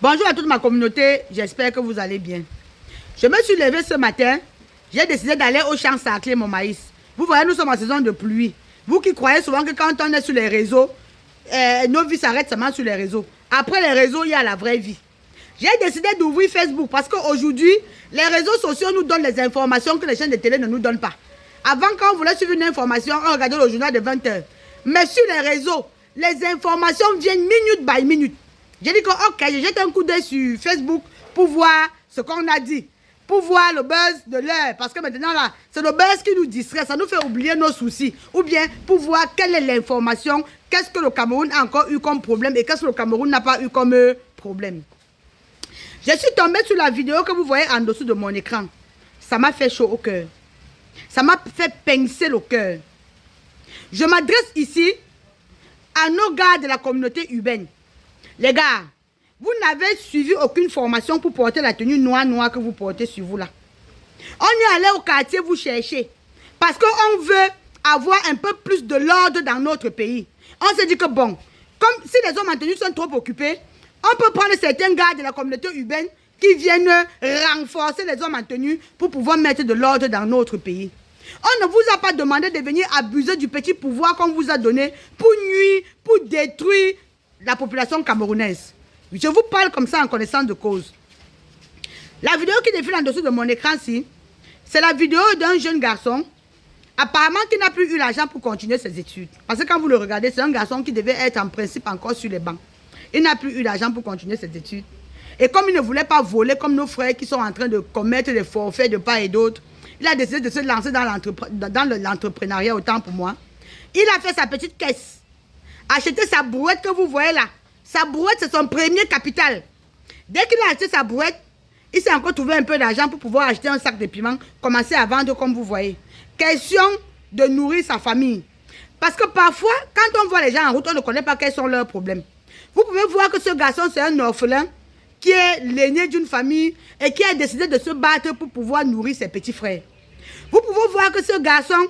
Bonjour à toute ma communauté, j'espère que vous allez bien. Je me suis levée ce matin, j'ai décidé d'aller au champ sacler mon maïs. Vous voyez, nous sommes en saison de pluie. Vous qui croyez souvent que quand on est sur les réseaux, nos vies s'arrêtent seulement sur les réseaux. Après les réseaux, il y a la vraie vie. J'ai décidé d'ouvrir Facebook parce qu'aujourd'hui, les réseaux sociaux nous donnent les informations que les chaînes de télé ne nous donnent pas. Avant, quand on voulait suivre une information, on regardait le journal de 20 h. Mais sur les réseaux, les informations viennent minute by minute. J'ai dit que ok, je jette un coup d'œil sur Facebook pour voir ce qu'on a dit. Pour voir le buzz de l'heure. Parce que maintenant là, c'est le buzz qui nous distrait. Ça nous fait oublier nos soucis. Ou bien pour voir quelle est l'information. Qu'est-ce que le Cameroun a encore eu comme problème. Et qu'est-ce que le Cameroun n'a pas eu comme problème. Je suis tombée sur la vidéo que vous voyez en dessous de mon écran. Ça m'a fait chaud au cœur. Ça m'a fait pincer le cœur. Je m'adresse ici à nos gars de la communauté urbaine. Les gars, vous n'avez suivi aucune formation pour porter la tenue noire que vous portez sur vous là. On est allé au quartier vous chercher. Parce qu'on veut avoir un peu plus de l'ordre dans notre pays. On s'est dit que bon, comme si les hommes en tenue sont trop occupés, on peut prendre certains gars de la communauté urbaine qui viennent renforcer les hommes en tenue pour pouvoir mettre de l'ordre dans notre pays. On ne vous a pas demandé de venir abuser du petit pouvoir qu'on vous a donné pour nuire, pour détruire la population camerounaise. Je vous parle comme ça en connaissance de cause. La vidéo qui défile en dessous de mon écran-ci, c'est la vidéo d'un jeune garçon, apparemment qui n'a plus eu l'argent pour continuer ses études. Parce que quand vous le regardez, c'est un garçon qui devait être en principe encore sur les bancs. Il n'a plus eu l'argent pour continuer ses études. Et comme il ne voulait pas voler comme nos frères qui sont en train de commettre des forfaits de part et d'autre, il a décidé de se lancer dans l'entrepreneuriat, autant pour moi. Il a fait sa petite caisse. Acheté sa brouette que vous voyez là. Sa brouette, c'est son premier capital. Dès qu'il a acheté sa brouette, il s'est encore trouvé un peu d'argent pour pouvoir acheter un sac de piment, commencer à vendre comme vous voyez. Question de nourrir sa famille. Parce que parfois, quand on voit les gens en route, on ne connaît pas quels sont leurs problèmes. Vous pouvez voir que ce garçon, c'est un orphelin qui est l'aîné d'une famille et qui a décidé de se battre pour pouvoir nourrir ses petits frères. Vous pouvez voir que ce garçon,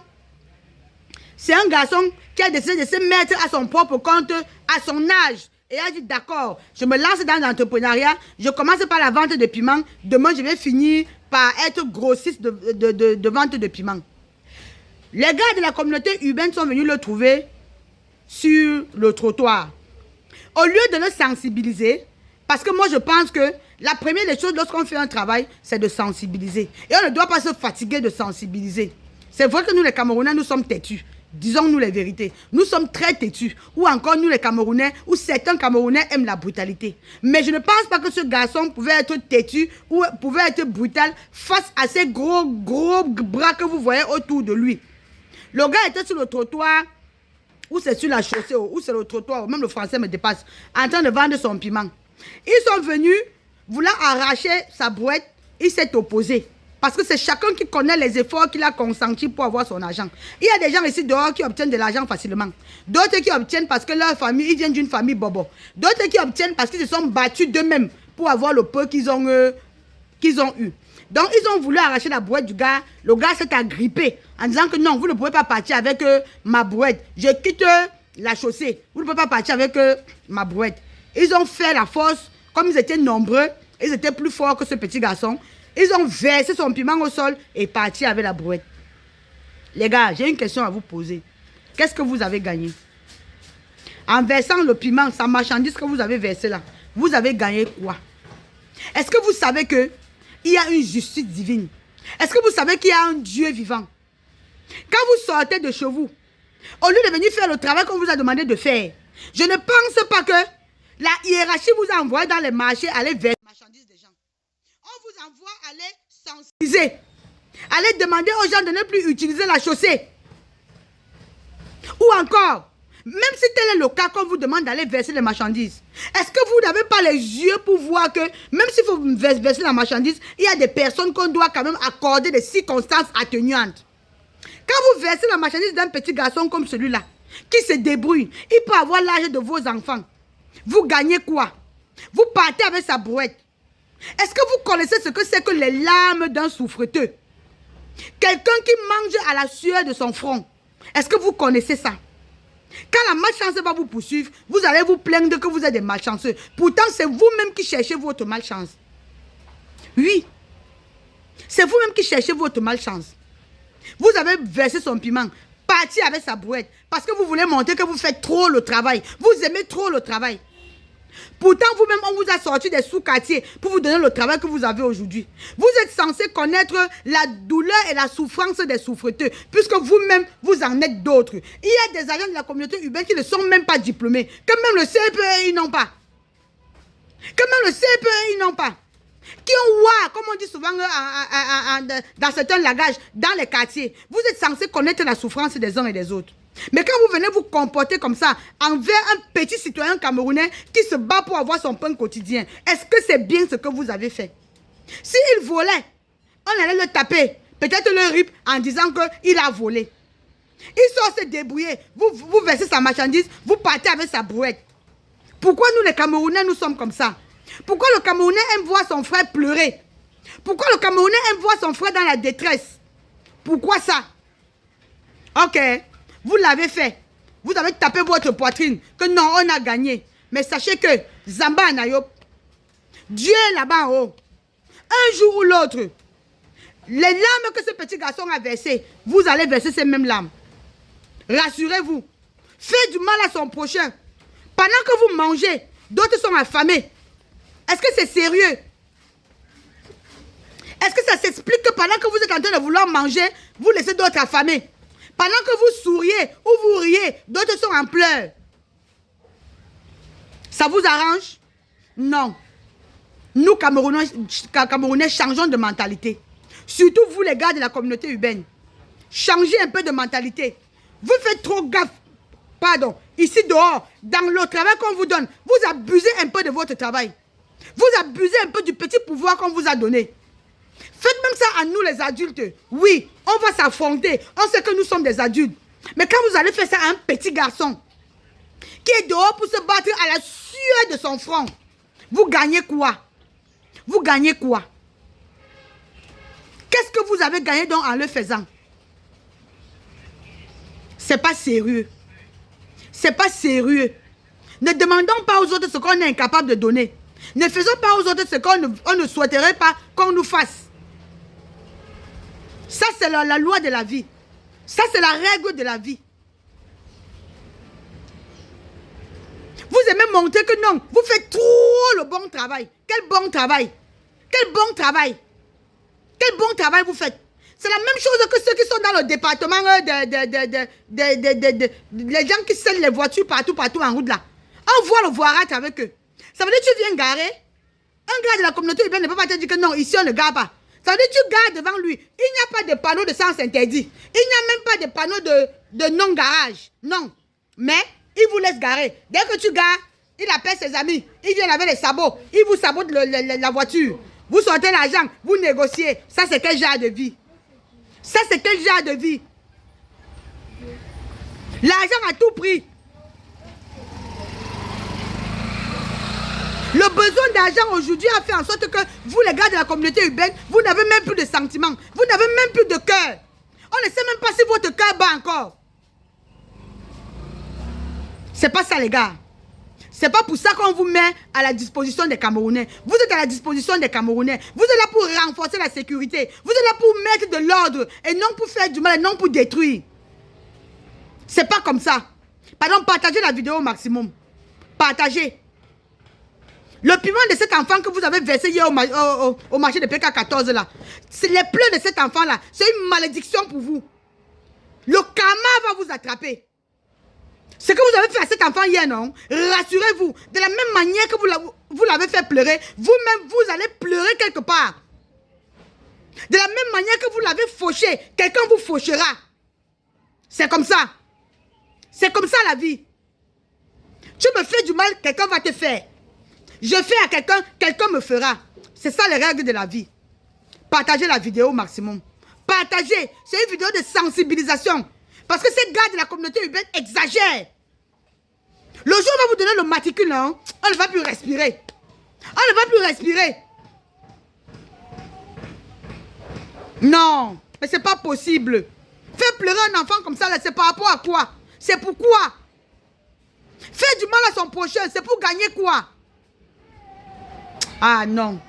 c'est un garçon qui a décidé de se mettre à son propre compte à son âge. Et a dit d'accord, je me lance dans l'entrepreneuriat, je commence par la vente de piments, demain je vais finir par être grossiste de vente de piments. Les gars de la communauté urbaine sont venus le trouver sur le trottoir. Au lieu de le sensibiliser, parce que moi je pense que la première des choses lorsqu'on fait un travail, c'est de sensibiliser. Et on ne doit pas se fatiguer de sensibiliser. C'est vrai que nous les Camerounais, nous sommes têtus. Disons-nous les vérités. Nous sommes très têtus. Ou encore nous les Camerounais, ou certains Camerounais aiment la brutalité. Mais je ne pense pas que ce garçon pouvait être têtu ou pouvait être brutal face à ces gros bras que vous voyez autour de lui. Le gars était sur le trottoir, ou c'est sur la chaussée, ou c'est le trottoir, même le français me dépasse, en train de vendre son piment. Ils sont venus, voulant arracher sa brouette, il s'est opposé. Parce que c'est chacun qui connaît les efforts qu'il a consentis pour avoir son argent. Il y a des gens ici dehors qui obtiennent de l'argent facilement. D'autres qui obtiennent parce que leur famille, ils viennent d'une famille bobo. D'autres qui obtiennent parce qu'ils se sont battus d'eux-mêmes pour avoir le peu qu'ils ont eu. Donc, ils ont voulu arracher la brouette du gars. Le gars s'est agrippé en disant que non, vous ne pouvez pas partir avec ma brouette. Je quitte la chaussée. Vous ne pouvez pas partir avec ma brouette. Ils ont fait la force. Comme ils étaient nombreux, ils étaient plus forts que ce petit garçon. Ils ont versé son piment au sol et parti avec la brouette. Les gars, j'ai une question à vous poser. Qu'est-ce que vous avez gagné? En versant le piment, sa marchandise que vous avez versé là, vous avez gagné quoi? Est-ce que vous savez qu'il y a une justice divine? Est-ce que vous savez qu'il y a un Dieu vivant? Quand vous sortez de chez vous, au lieu de venir faire le travail qu'on vous a demandé de faire, je ne pense pas que la hiérarchie vous a envoyé dans les marchés aller verser les marchandises des gens. On vous envoie aller sensibiliser, aller demander aux gens de ne plus utiliser la chaussée. Ou encore, même si tel est le cas qu'on vous demande d'aller verser les marchandises, est-ce que vous n'avez pas les yeux pour voir que même s'il faut verser la marchandise, il y a des personnes qu'on doit quand même accorder des circonstances atténuantes. Quand vous versez la marchandise d'un petit garçon comme celui-là, qui se débrouille, il peut avoir l'âge de vos enfants. Vous gagnez quoi? Vous partez avec sa brouette. Est-ce que vous connaissez ce que c'est que les larmes d'un souffreteux? Quelqu'un qui mange à la sueur de son front. Est-ce que vous connaissez ça? Quand la malchance va vous poursuivre, vous allez vous plaindre que vous êtes des malchanceux. Pourtant, c'est vous-même qui cherchez votre malchance. Oui. C'est vous-même qui cherchez votre malchance. Vous avez versé son piment, parti avec sa brouette, parce que vous voulez montrer que vous faites trop le travail. Vous aimez trop le travail. Pourtant, vous-même, on vous a sorti des sous-quartiers pour vous donner le travail que vous avez aujourd'hui. Vous êtes censé connaître la douleur et la souffrance des souffreteux, puisque vous-même, vous en êtes d'autres. Il y a des agents de la communauté urbaine qui ne sont même pas diplômés, que même le CPE, ils n'ont pas. Que même le CPE, ils n'ont pas. Qui ont ouah, comme on dit souvent dans certains lagages, dans les quartiers. Vous êtes censé connaître la souffrance des uns et des autres. Mais quand vous venez vous comporter comme ça envers un petit citoyen camerounais qui se bat pour avoir son pain quotidien, est-ce que c'est bien ce que vous avez fait? S'il volait, on allait le taper, peut-être le rip en disant qu'il a volé. Il sort se débrouiller, vous versez sa marchandise, vous partez avec sa brouette. Pourquoi nous les Camerounais, nous sommes comme ça? Pourquoi le Camerounais aime voir son frère pleurer? Pourquoi le Camerounais aime voir son frère dans la détresse? Pourquoi ça? Ok. Vous l'avez fait. Vous avez tapé votre poitrine. Que non, on a gagné. Mais sachez que Zamba Anayop, Dieu est là-bas en haut. Un jour ou l'autre, les larmes que ce petit garçon a versées, vous allez verser ces mêmes larmes. Rassurez-vous. Faites du mal à son prochain. Pendant que vous mangez, d'autres sont affamés. Est-ce que c'est sérieux? Est-ce que ça s'explique que pendant que vous êtes en train de vouloir manger, vous laissez d'autres affamés? Pendant que vous souriez ou vous riez, d'autres sont en pleurs. Ça vous arrange? Non. Nous, Camerounais, changeons de mentalité. Surtout vous, les gars de la communauté urbaine. Changez un peu de mentalité. Vous faites trop gaffe. Pardon. Ici, dehors, dans le travail qu'on vous donne, vous abusez un peu de votre travail. Vous abusez un peu du petit pouvoir qu'on vous a donné. Faites même ça à nous les adultes. Oui, on va s'affronter. On sait que nous sommes des adultes. Mais quand vous allez faire ça à un petit garçon qui est dehors pour se battre à la sueur de son front, vous gagnez quoi? Vous gagnez quoi? Qu'est-ce que vous avez gagné donc en le faisant? C'est pas sérieux. C'est pas sérieux. Ne demandons pas aux autres ce qu'on est incapable de donner. Ne faisons pas aux autres ce qu'on ne souhaiterait pas qu'on nous fasse. Ça, c'est la loi de la vie. Ça, c'est la règle de la vie. Vous aimez montrer que non, vous faites trop le bon travail. Quel bon travail? Quel bon travail? Quel bon travail vous faites? C'est la même chose que ceux qui sont dans le département les gens qui scellent les voitures partout en route là. On voit le voirat avec eux. Ça veut dire que tu viens garer. Un gars de la communauté urbaine ne peut pas te dire que non, ici on ne gare pas. Ça veut dire que tu gares devant lui. Il n'y a pas de panneau de sens interdit. Il n'y a même pas de panneau de non-garage. Non. Mais il vous laisse garer. Dès que tu gares, il appelle ses amis. Il vient avec les sabots. Il vous sabote la voiture. Vous sortez l'argent. Vous négociez. Ça, c'est quel genre de vie? Ça, c'est quel genre de vie? L'argent à tout prix. Le besoin d'argent aujourd'hui a fait en sorte que vous, les gars de la communauté urbaine, vous n'avez même plus de sentiments. Vous n'avez même plus de cœur. On ne sait même pas si votre cœur bat encore. C'est pas ça, les gars. C'est pas pour ça qu'on vous met à la disposition des Camerounais. Vous êtes à la disposition des Camerounais. Vous êtes là pour renforcer la sécurité. Vous êtes là pour mettre de l'ordre et non pour faire du mal et non pour détruire. C'est pas comme ça. Pardon, partagez la vidéo au maximum. Partagez. Le piment de cet enfant que vous avez versé hier au marché de PK14 là, c'est les pleurs de cet enfant là, c'est une malédiction pour vous. Le karma va vous attraper. Ce que vous avez fait à cet enfant hier, non? Rassurez-vous, de la même manière que vous l'avez fait pleurer, vous-même vous allez pleurer quelque part. De la même manière que vous l'avez fauché, quelqu'un vous fauchera. C'est comme ça. C'est comme ça la vie. Tu me fais du mal, quelqu'un va te faire. Je fais à quelqu'un, quelqu'un me fera. C'est ça les règles de la vie. Partagez la vidéo au maximum. Partagez. C'est une vidéo de sensibilisation. Parce que ces gars de la communauté urbaine exagèrent. Le jour où on va vous donner le matricule, hein, on ne va plus respirer. On ne va plus respirer. Non, mais c'est pas possible. Faire pleurer un enfant comme ça, c'est par rapport à quoi? C'est pourquoi? Faire du mal à son prochain, c'est pour gagner quoi? Ah non.